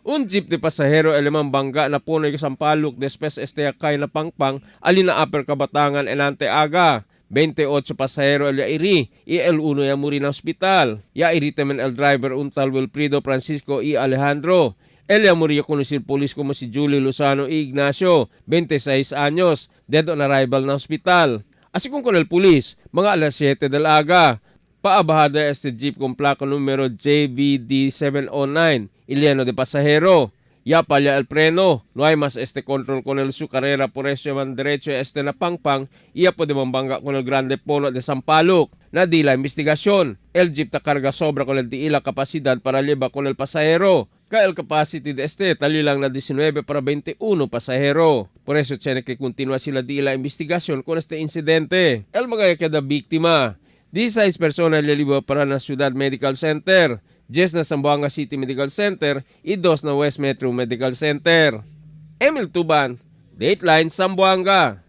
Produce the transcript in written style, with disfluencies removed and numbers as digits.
Un jeep de pasahero elemang bangga na punay sa Sampaloc después kay na pangpang alina upper Kabatangan enante aga. 28 pasahero el iri y el uno ya muri na hospital. Ya iri temen el driver untal Wilfrido Francisco y Alejandro. El ya muri conocido polis como si Julie Lozano y Ignacio, 26 años, dead on arrival na hospital. Así kung el pulis, mga alas 7 del aga. Paabahada jeep con placa numero JVD709, Iliano de pasajero. Ya palla el freno, no hay más control con su carrera, por eso van derecho na pangpang, ya puede mambangga con el grande polo de Sampaloc. Nadila investigación, el jeep ta carga sobra con el diila capacidad para llevar con el pasajero. El capacity de tali lang na 19 para 21 pasahero. Por eso tiene que continuar sila diila investigación con este incidente. El mga kada biktima. 16 personas lilibo para na Ciudad Medical Center, 10 na Zamboanga City Medical Center, y 2 na West Metro Medical Center. Emil Tuban, Dateline Zamboanga.